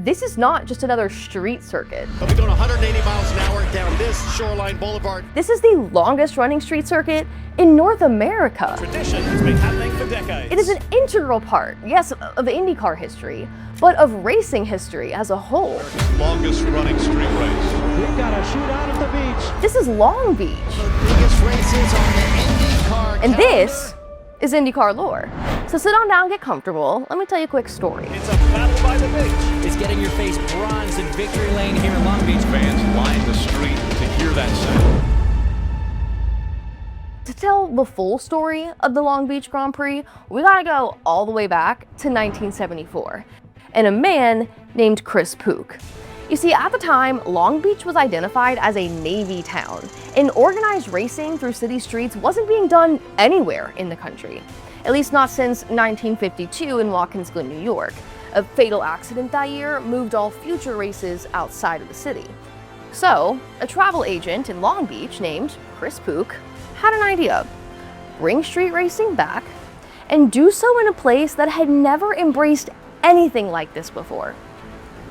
this is not just another street circuit. They'll be going 180 miles an hour down this Shoreline Boulevard. This is the longest running street circuit in North America. Tradition has been happening for decades. It is an integral part, yes, of IndyCar history, but of racing history as a whole. Longest running street race. We've got a shootout at the beach. This is Long Beach. The biggest races on the IndyCar And calendar. this is IndyCar lore. So sit on down, get comfortable. Let me tell you a quick story. It's a battle by the beach. It's getting your face bronze in victory lane here in Long Beach. Fans line the street to hear that sound. To tell the full story of the Long Beach Grand Prix, we gotta go all the way back to 1974, and a man named Chris Pook. You see, at the time, Long Beach was identified as a Navy town, and organized racing through city streets wasn't being done anywhere in the country, at least not since 1952 in Watkins Glen, New York. A fatal accident that year moved all future races outside of the city. So, a travel agent in Long Beach named Chris Pook had an idea: bring street racing back and do so in a place that had never embraced anything like this before.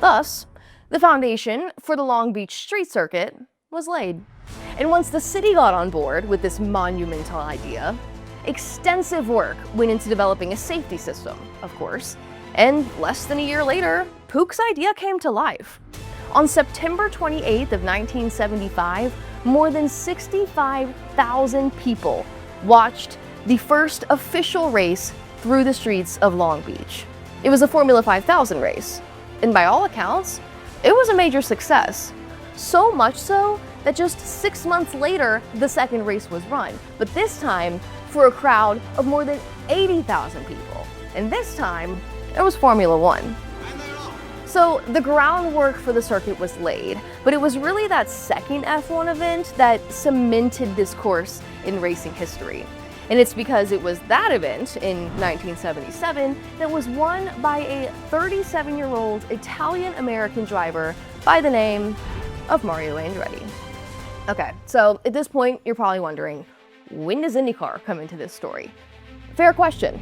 Thus, the foundation for the Long Beach street circuit was laid. And once the city got on board with this monumental idea, extensive work went into developing a safety system, of course, and less than a year later, Pook's idea came to life. On September 28th of 1975, more than 65,000 people watched the first official race through the streets of Long Beach. It was a Formula 5000 race, and by all accounts, it was a major success. So much so that just 6 months later, the second race was run, but this time for a crowd of more than 80,000 people. And this time, it was Formula One. So the groundwork for the circuit was laid, but it was really that second F1 event that cemented this course in racing history. And it's because it was that event in 1977 that was won by a 37-year-old Italian-American driver by the name of Mario Andretti. Okay, so at this point, you're probably wondering, when does IndyCar come into this story? Fair question.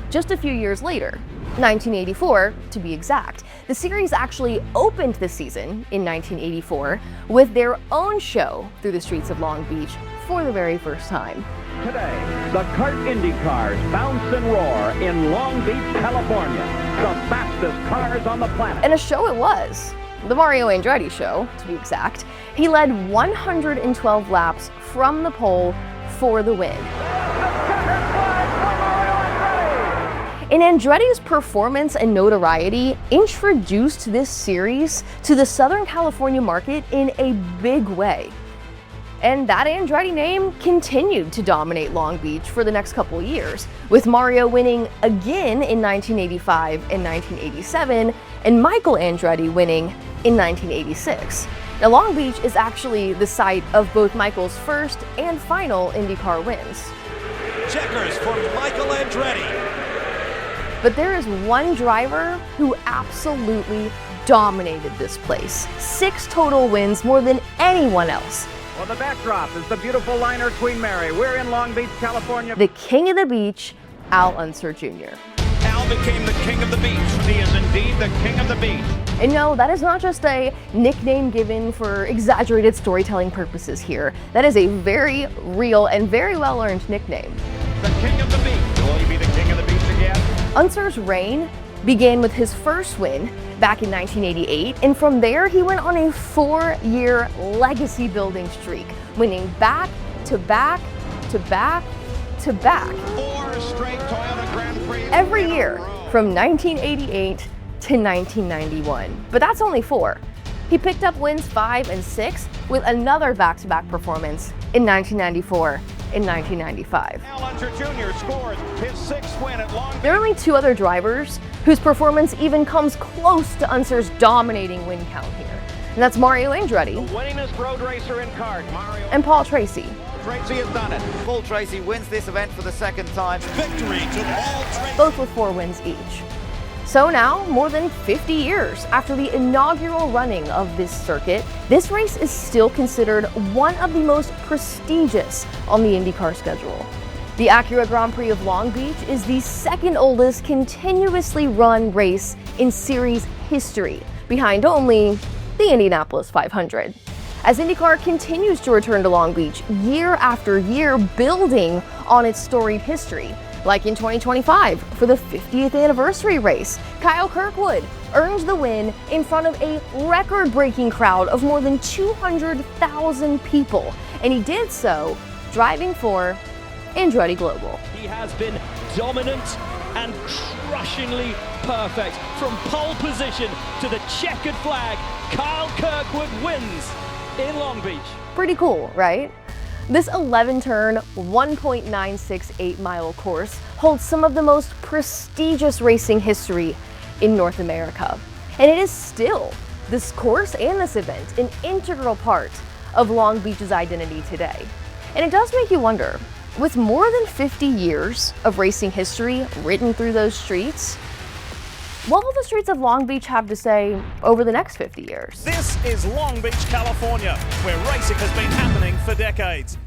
Just a few years later, 1984 to be exact, the series actually opened the season in 1984 with their own show through the streets of Long Beach for the very first time. Today, the kart Indy cars bounce and roar in Long Beach, California, the fastest cars on the planet. And a show it was. The Mario Andretti show, to be exact. He led 112 laps from the pole for the win. And Andretti's performance and notoriety introduced this series to the Southern California market in a big way. And that Andretti name continued to dominate Long Beach for the next couple of years, with Mario winning again in 1985 and 1987, and Michael Andretti winning in 1986. Now, Long Beach is actually the site of both Michael's first and final IndyCar wins. Checkers for Michael Andretti. But there is one driver who absolutely dominated this place. 6 total wins, more than anyone else. Well, the backdrop is the beautiful liner Queen Mary. We're in Long Beach, California. The king of the beach, Al Unser Jr. Al became the king of the beach. He is indeed the king of the beach. And no, that is not just a nickname given for exaggerated storytelling purposes here. That is a very real and very well-earned nickname. The king of the beach. Will he be the king of the beach again? Unser's reign began with his first win back in 1988, and from there he went on a 4-year legacy-building streak, winning back to back to back to back. 4 straight Toyota Grand Prix. Every year from 1988 to 1991. But that's only 4. He picked up wins 5 and 6 with another back-to-back performance in 1994 and 1995. Al Unser Jr. scores his 6th win at Long Beach. There are only 2 other drivers whose performance even comes close to Unser's dominating win count here. And that's Mario Andretti The winningest road racer in kart, Mario. and Paul Tracy. Tracy has done it. Paul Tracy wins this event for the second time. Victory to Paul Tracy. Both with 4 wins each. So now, more than 50 years after the inaugural running of this circuit, this race is still considered one of the most prestigious on the IndyCar schedule. The Acura Grand Prix of Long Beach is the second oldest continuously run race in series history, behind only the Indianapolis 500. As IndyCar continues to return to Long Beach year after year, building on its storied history. Like in 2025, for the 50th anniversary race, Kyle Kirkwood earned the win in front of a record-breaking crowd of more than 200,000 people, and he did so driving for Andretti Global. He has been dominant and crushingly perfect. From pole position to the checkered flag, Kyle Kirkwood wins in Long Beach. Pretty cool, right? This 11-turn, 1.968-mile course holds some of the most prestigious racing history in North America. And it is still, this course and this event, an integral part of Long Beach's identity today. And it does make you wonder, with more than 50 years of racing history written through those streets, what will the streets of Long Beach have to say over the next 50 years? This is Long Beach, California, where racing has been happening for decades.